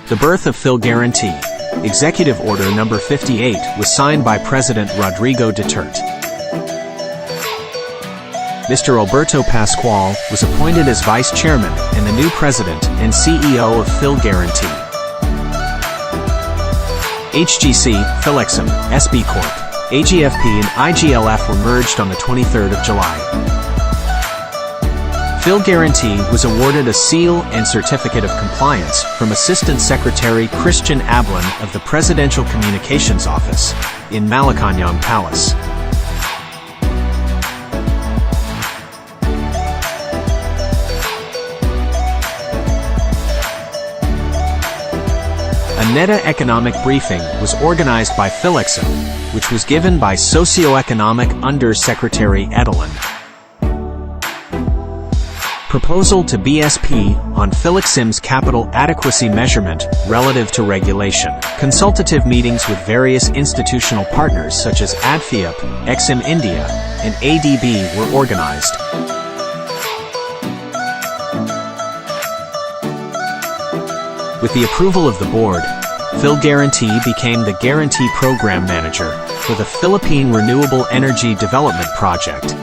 The birth of Phil Guarantee. Executive Order Number 58 was signed by President Rodrigo Duterte. Mr. Alberto Pascual was appointed as Vice Chairman and the new President and CEO of Phil Guarantee. HGC, Philexim, SB Corp., AGFP and IGLF were merged on the 23rd of July. Phil Guarantee was awarded a seal and certificate of compliance from Assistant Secretary Christian Ablin of the Presidential Communications Office in Malacañang Palace. A NETA economic briefing was organized by Philexim, which was given by Socioeconomic Under-Secretary Edelin. Proposal to BSP on Philexim's capital adequacy measurement relative to regulation. Consultative meetings with various institutional partners such as ADFIUP, Exim India, and ADB were organized. With the approval of the board, Phil Guarantee became the Guarantee Program Manager for the Philippine Renewable Energy Development Project.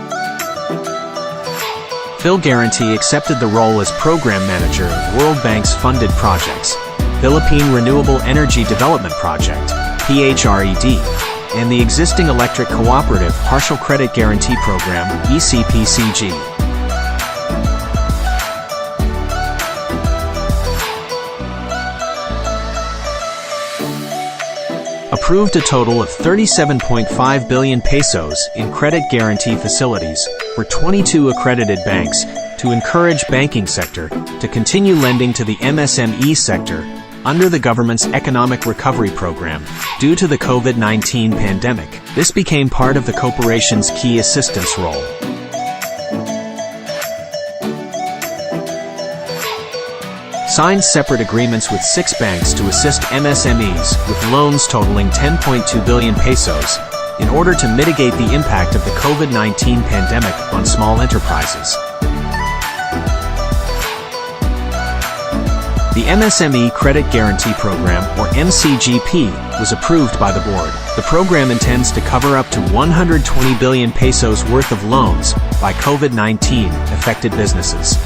Phil Guarantee accepted the role as Program Manager of World Bank's funded projects, Philippine Renewable Energy Development Project, PHRED, and the existing Electric Cooperative Partial Credit Guarantee Program, ECPCG. Approved a total of 37.5 billion pesos in credit guarantee facilities for 22 accredited banks to encourage banking sector to continue lending to the MSME sector under the government's economic recovery program due to the COVID-19 pandemic. This became part of the corporation's key assistance role. Signed separate agreements with 6 banks to assist MSMEs with loans totaling 10.2 billion pesos in order to mitigate the impact of the COVID-19 pandemic on small enterprises. The MSME Credit Guarantee Program, or MCGP, was approved by the board. The program intends to cover up to 120 billion pesos worth of loans by COVID-19 affected businesses.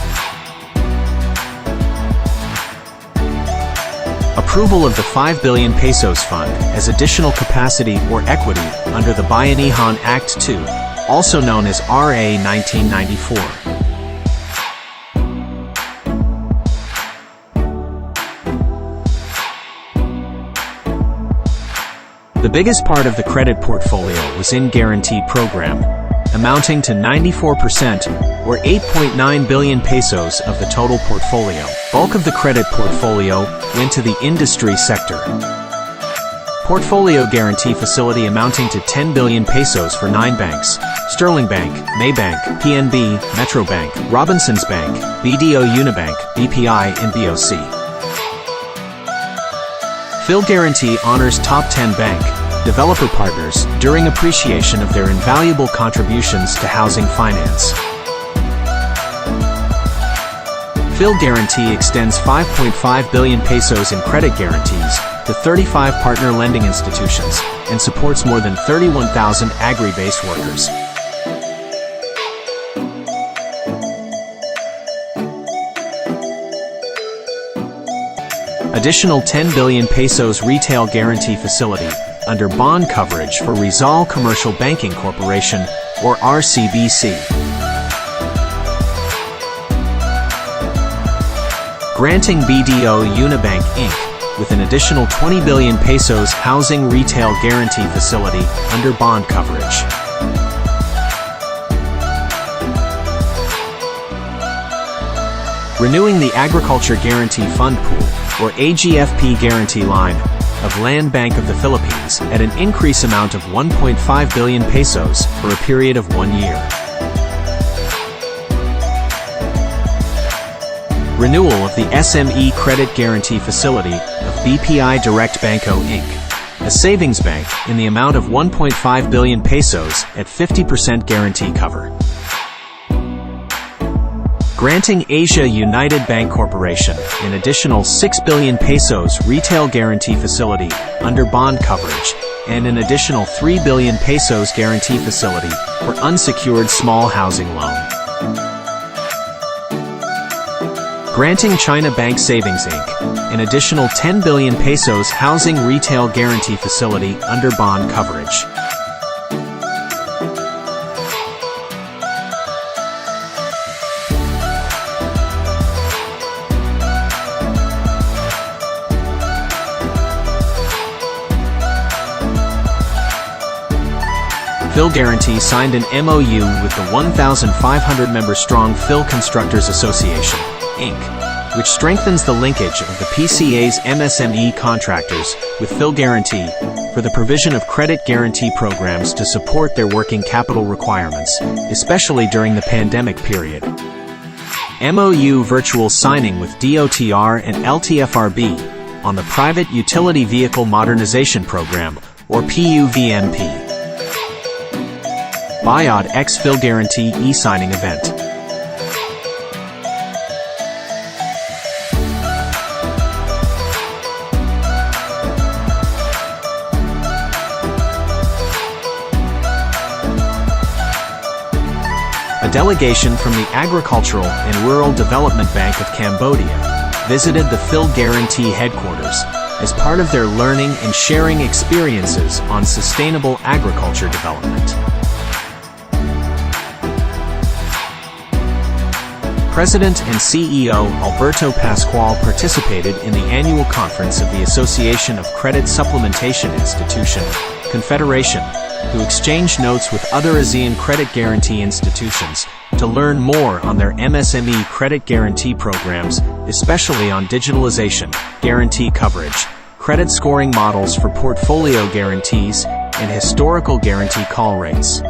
Approval of the 5 billion pesos fund as additional capacity or equity under the Bayanihan Act 2, also known as RA 1994. The biggest part of the credit portfolio was in guarantee program, amounting to 94% or 8.9 billion pesos of the total portfolio. Bulk of the credit portfolio went to the industry sector. Portfolio guarantee facility amounting to 10 billion pesos for 9 banks: Sterling Bank, Maybank, PNB, Metro Bank, Robinsons Bank, BDO Unibank, BPI, and BOC. Phil Guarantee honors top 10 bank developer partners during appreciation of their invaluable contributions to housing finance. Phil Guarantee extends 5.5 billion pesos in credit guarantees to 35 partner lending institutions and supports more than 31,000 agri-based workers. Additional 10 billion pesos retail guarantee facility under bond coverage for Rizal Commercial Banking Corporation, or RCBC. Granting BDO Unibank Inc. with an additional 20 billion pesos housing retail guarantee facility under bond coverage. Renewing the Agriculture Guarantee Fund Pool, or AGFP guarantee line, of Land Bank of the Philippines at an increase amount of 1.5 billion pesos for a period of 1 year. Renewal of the SME Credit Guarantee Facility of BPI Direct Banco Inc., a savings bank in the amount of 1.5 billion pesos at 50% guarantee cover. Granting Asia United Bank Corporation an additional 6 billion pesos retail guarantee facility under bond coverage and an additional 3 billion pesos guarantee facility for unsecured small housing loan. Granting China Bank Savings Inc. an additional 10 billion pesos housing retail guarantee facility under bond coverage. Phil Guarantee signed an MOU with the 1,500-member-strong Phil Constructors Association, Inc., which strengthens the linkage of the PCA's MSME contractors with Phil Guarantee for the provision of credit guarantee programs to support their working capital requirements, especially during the pandemic period. MOU virtual signing with DOTR and LTFRB on the Private Utility Vehicle Modernization Program, or PUVMP. Bayad X Phil Guarantee e-signing event. A delegation from the Agricultural and Rural Development Bank of Cambodia visited the Phil Guarantee headquarters as part of their learning and sharing experiences on sustainable agriculture development. President and CEO Alberto Pascual participated in the annual conference of the Association of Credit Supplementation Institution, Confederation, who exchanged notes with other ASEAN credit guarantee institutions to learn more on their MSME credit guarantee programs, especially on digitalization, guarantee coverage, credit scoring models for portfolio guarantees, and historical guarantee call rates.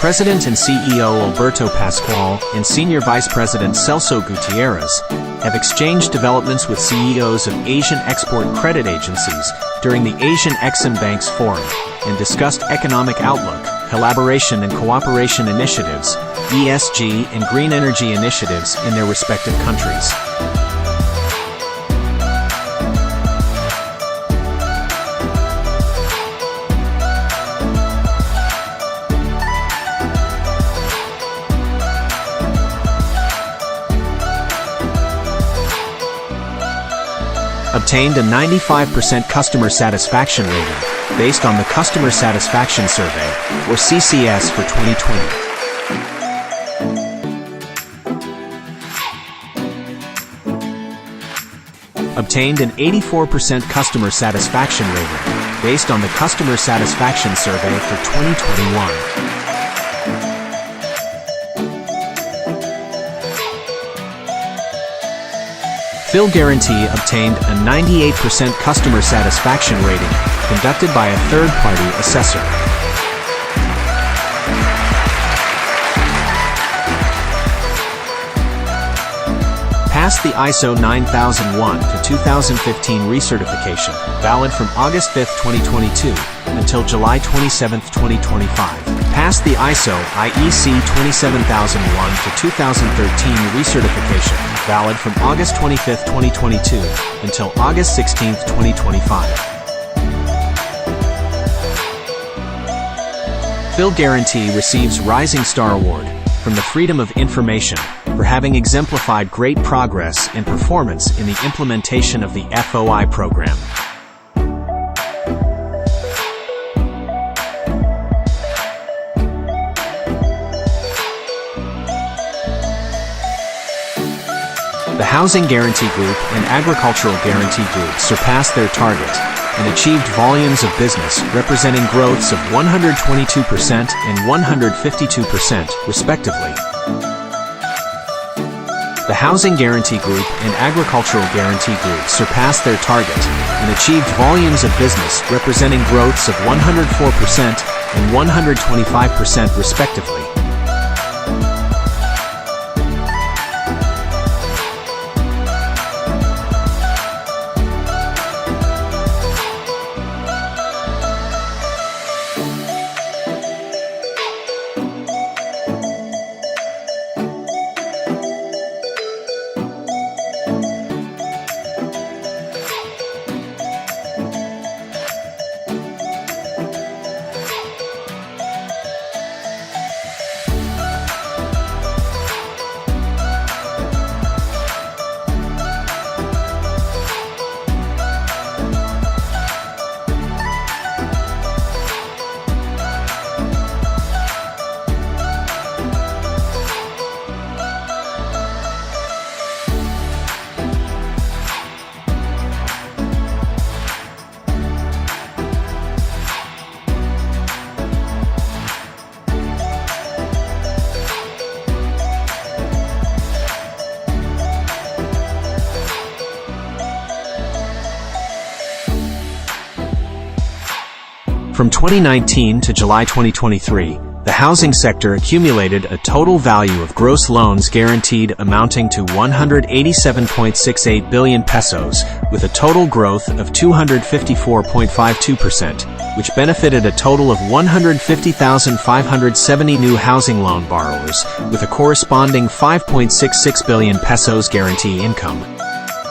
President and CEO Alberto Pascual and Senior Vice President Celso Gutierrez have exchanged developments with CEOs of Asian export credit agencies during the Asian Exim Banks Forum and discussed economic outlook, collaboration and cooperation initiatives, ESG and green energy initiatives in their respective countries. Obtained a 95% customer satisfaction rating based on the Customer Satisfaction Survey, or CCS, for 2020. Obtained an 84% customer satisfaction rating based on the Customer Satisfaction Survey for 2021. Phil Guarantee obtained a 98% customer satisfaction rating conducted by a third-party assessor. Passed the ISO 9001 to 2015 recertification, valid from August 5, 2022 until July 27, 2025. Passed the ISO IEC 27001 to 2013 recertification, valid from August 25, 2022 until August 16, 2025. Phil Guarantee receives Rising Star Award from the Freedom of Information for having exemplified great progress and performance in the implementation of the FOI program. The Housing Guarantee Group and Agricultural Guarantee Group surpassed their target and achieved volumes of business representing growths of 122% and 152%, respectively. The Housing Guarantee Group and Agricultural Guarantee Group surpassed their target and achieved volumes of business representing growths of 104% and 125%, respectively. From 2019 to July 2023, the housing sector accumulated a total value of gross loans guaranteed amounting to 187.68 billion pesos, with a total growth of 254.52%, which benefited a total of 150,570 new housing loan borrowers, with a corresponding 5.66 billion pesos guarantee income.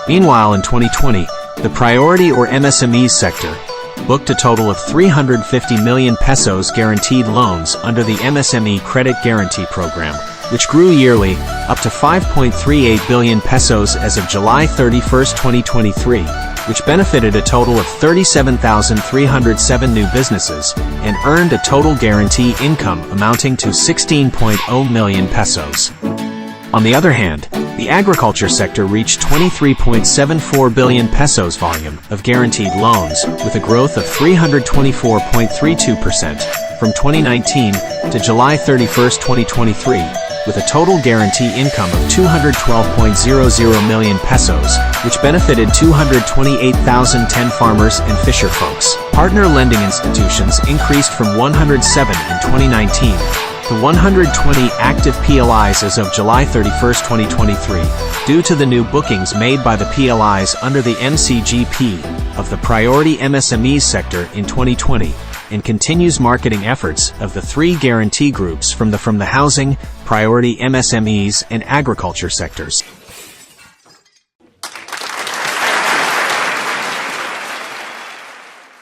Meanwhile, in 2020, the priority or MSMEs sector booked a total of 350 million pesos guaranteed loans under the MSME Credit Guarantee Program, which grew yearly up to 5.38 billion pesos as of July 31, 2023, which benefited a total of 37,307 new businesses and earned a total guarantee income amounting to 16.0 million pesos. On the other hand, the agriculture sector reached 23.74 billion pesos volume of guaranteed loans, with a growth of 324.32% from 2019 to July 31, 2023, with a total guarantee income of 212.00 million pesos, which benefited 228,010 farmers and fisher folks. Partner lending institutions increased from 107 in 2019 to 120 active PLIs as of July 31, 2023, due to the new bookings made by the PLIs under the MCGP of the priority MSMEs sector in 2020, and continues marketing efforts of the three guarantee groups from the housing, priority MSMEs, and agriculture sectors.